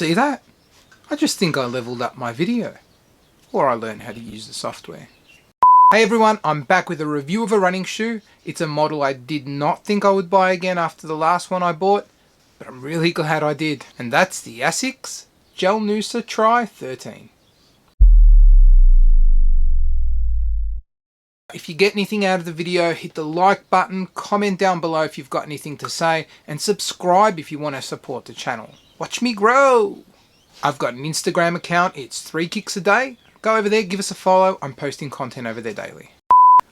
see that? I just think I leveled up my video. Or I learned how to use the software. Hey everyone, I'm back with a review of a running shoe. It's a model I did not think I would buy again after the last one I bought, but I'm really glad I did. And that's the Asics Gel Noosa Tri 13. If you get anything out of the video, hit the like button, comment down below if you've got anything to say, and subscribe if you want to support the channel. Watch me grow! I've got an Instagram account, it's 3 kicks a day. Go over there, give us a follow, I'm posting content over there daily.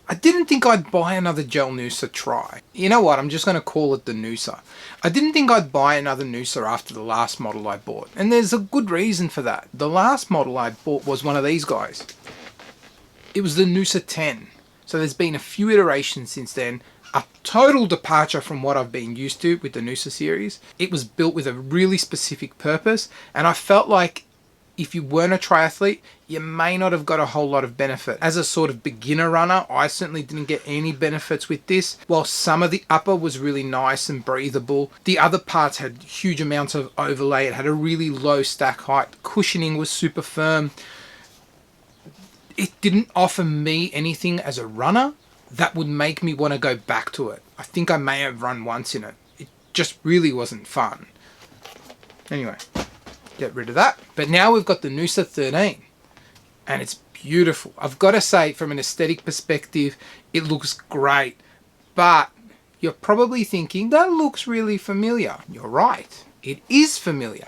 I didn't think I'd buy another Gel Noosa Tri. You know what, I'm just going to call it the Noosa. I didn't think I'd buy another Noosa after the last model I bought, and there's a good reason for that. The last model I bought was one of these guys. It was the Noosa 10. So there's been a few iterations since then, a total departure from what I've been used to with the Noosa series. It was built with a really specific purpose, and I felt like if you weren't a triathlete, you may not have got a whole lot of benefit. As a sort of beginner runner, I certainly didn't get any benefits with this. While some of the upper was really nice and breathable, the other parts had huge amounts of overlay. It had a really low stack height. Cushioning was super firm. It didn't offer me anything as a runner that would make me want to go back to it. I think I may have run once in it. It just really wasn't fun. Anyway, get rid of that. But now we've got the Noosa 13 and it's beautiful. I've got to say, from an aesthetic perspective, it looks great, but you're probably thinking that looks really familiar. You're right, it is familiar.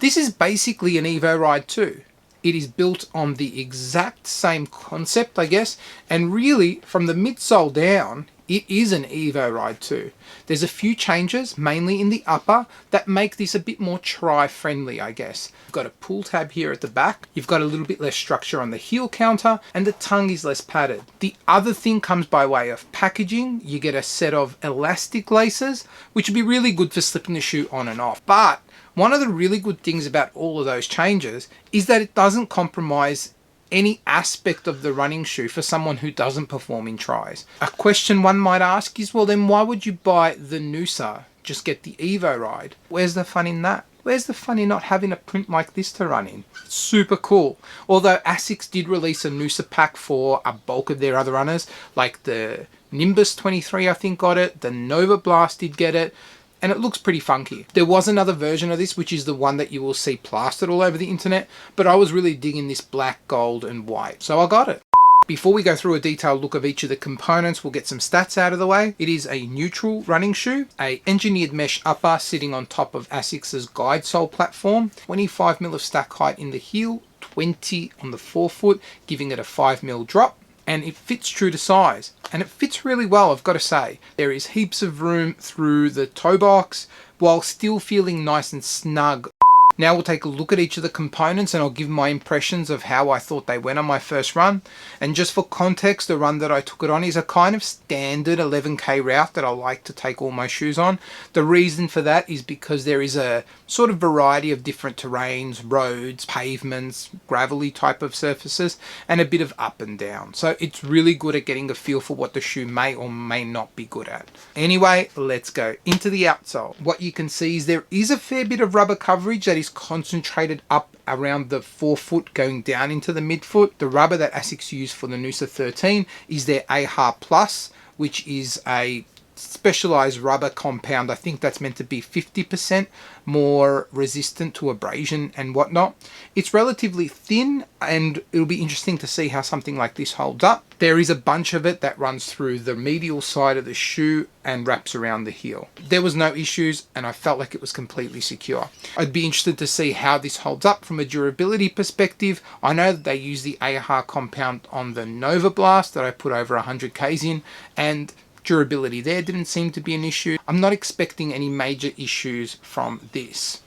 This is basically an Evo Ride 2. It is built on the exact same concept, I guess, and really from the midsole down, it is an Evo Ride 2. There's a few changes, mainly in the upper, that make this a bit more tri-friendly, I guess. You've got a pull tab here at the back, you've got a little bit less structure on the heel counter, and the tongue is less padded. The other thing comes by way of packaging. You get a set of elastic laces, which would be really good for slipping the shoe on and off. But one of the really good things about all of those changes is that it doesn't compromise any aspect of the running shoe for someone who doesn't perform in tries. A question one might ask is, well then why would you buy the Noosa? Just get the Evo Ride. Where's the fun in that? Where's the fun in not having a print like this to run in? It's super cool. Although Asics did release a Noosa pack for a bulk of their other runners, like the Nimbus 23 I think got it, the Nova Blast did get it, and it looks pretty funky. There was another version of this, which is the one that you will see plastered all over the internet, but I was really digging this black, gold, and white, so I got it. Before we go through a detailed look of each of the components, we'll get some stats out of the way. It is a neutral running shoe, a engineered mesh upper sitting on top of Asics' guide sole platform, 25mm of stack height in the heel, 20 on the forefoot, giving it a 5mm drop. And it fits true to size, and it fits really well, I've got to say. There is heaps of room through the toe box while still feeling nice and snug. Now we'll take a look at each of the components and I'll give my impressions of how I thought they went on my first run. And just for context, the run that I took it on is a kind of standard 11k route that I like to take all my shoes on. The reason for that is because there is a sort of variety of different terrains, roads, pavements, gravelly type of surfaces, and a bit of up and down. So it's really good at getting a feel for what the shoe may or may not be good at. Anyway, let's go into the outsole. What you can see is there is a fair bit of rubber coverage that is concentrated up around the forefoot going down into the midfoot. The rubber that Asics use for the Noosa 13 is their AHA Plus, which is a specialized rubber compound. I think that's meant to be 50% more resistant to abrasion and whatnot. It's relatively thin, and it'll be interesting to see how something like this holds up. There is a bunch of it that runs through the medial side of the shoe and wraps around the heel. There was no issues, and I felt like it was completely secure. I'd be interested to see how this holds up from a durability perspective. I know that they use the AHA compound on the Nova Blast that I put over 100 Ks in, and durability there didn't seem to be an issue. I'm not expecting any major issues from this.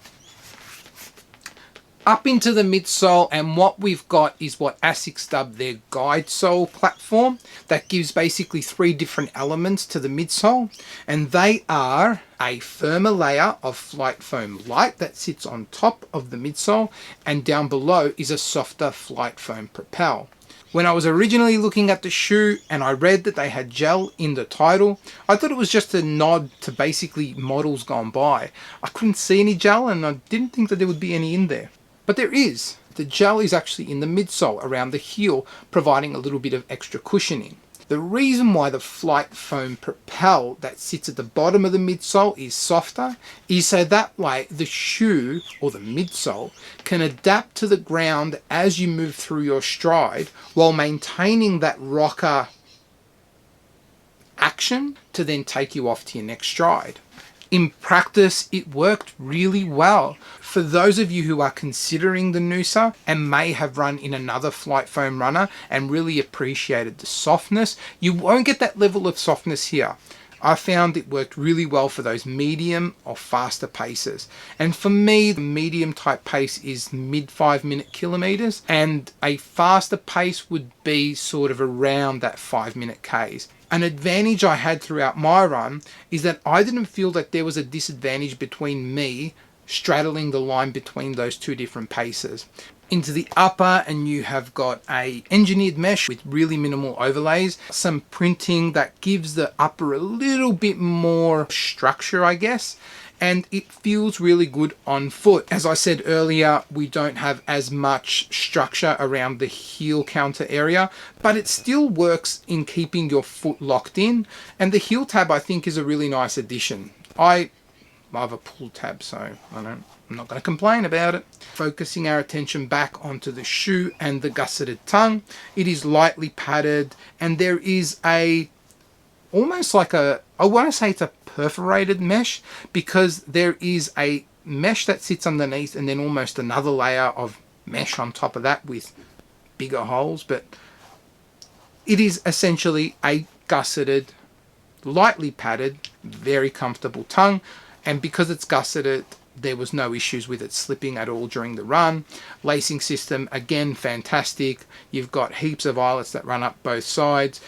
Up into the midsole, and what we've got is what Asics dubbed their guide sole platform. That gives basically 3 different elements to the midsole, and they are a firmer layer of Flight Foam Light that sits on top of the midsole, and down below is a softer Flight Foam Propel. When I was originally looking at the shoe and I read that they had gel in the title, I thought it was just a nod to basically models gone by. I couldn't see any gel and I didn't think that there would be any in there. But there is. The gel is actually in the midsole around the heel, providing a little bit of extra cushioning. The reason why the Flight Foam Propel that sits at the bottom of the midsole is softer is so that way the shoe, or the midsole, can adapt to the ground as you move through your stride while maintaining that rocker action to then take you off to your next stride. In practice, it worked really well. For those of you who are considering the Noosa and may have run in another Flight Foam runner and really appreciated the softness, you won't get that level of softness here. I found it worked really well for those medium or faster paces. And for me, the medium type pace is mid 5 minute kilometers, and a faster pace would be sort of around that 5 minute Ks. An advantage I had throughout my run is that I didn't feel that there was a disadvantage between me straddling the line between those two different paces. Into the upper, and you have got a engineered mesh with really minimal overlays, some printing that gives the upper a little bit more structure, I guess, and it feels really good on foot. As I said earlier, we don't have as much structure around the heel counter area, but it still works in keeping your foot locked in, and the heel tab I think is a really nice addition. I have a pull tab, so I'm not going to complain about it. Focusing our attention back onto the shoe and the gusseted tongue, it is lightly padded, and there is almost like I want to say it's a perforated mesh, because there is a mesh that sits underneath and then almost another layer of mesh on top of that with bigger holes, but it is essentially a gusseted, lightly padded, very comfortable tongue. And because it's gusseted, there was no issues with it slipping at all during the run. Lacing system, again, fantastic. You've got heaps of eyelets that run up both sides.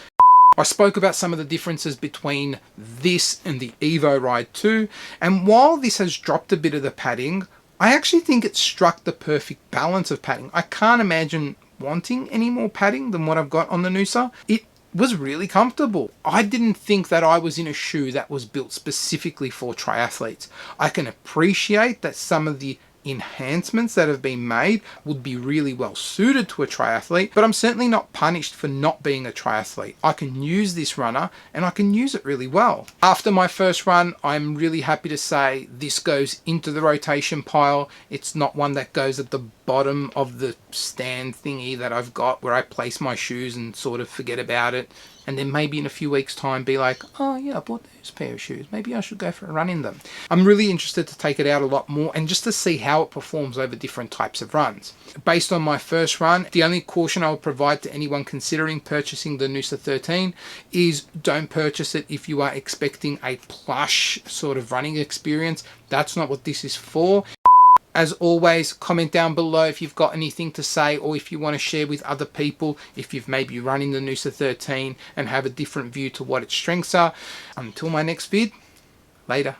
I spoke about some of the differences between this and the Evo Ride 2, and while this has dropped a bit of the padding, I actually think it struck the perfect balance of padding. I can't imagine wanting any more padding than what I've got on the Noosa. It was really comfortable. I didn't think that I was in a shoe that was built specifically for triathletes. I can appreciate that some of the enhancements that have been made would be really well suited to a triathlete, but I'm certainly not punished for not being a triathlete. I can use this runner and I can use it really well. After my first run, I'm really happy to say this goes into the rotation pile. It's not one that goes at the bottom of the stand thingy that I've got where I place my shoes and sort of forget about it, and then maybe in a few weeks time be like, oh yeah, I bought those pair of shoes, maybe I should go for a run in them. I'm really interested to take it out a lot more and just to see how it performs over different types of runs. Based on my first run, the only caution I would provide to anyone considering purchasing the Noosa 13 is don't purchase it if you are expecting a plush sort of running experience. That's not what this is for. As always, comment down below if you've got anything to say, or if you want to share with other people if you've maybe run in the Noosa 13 and have a different view to what its strengths are. Until my next vid, later.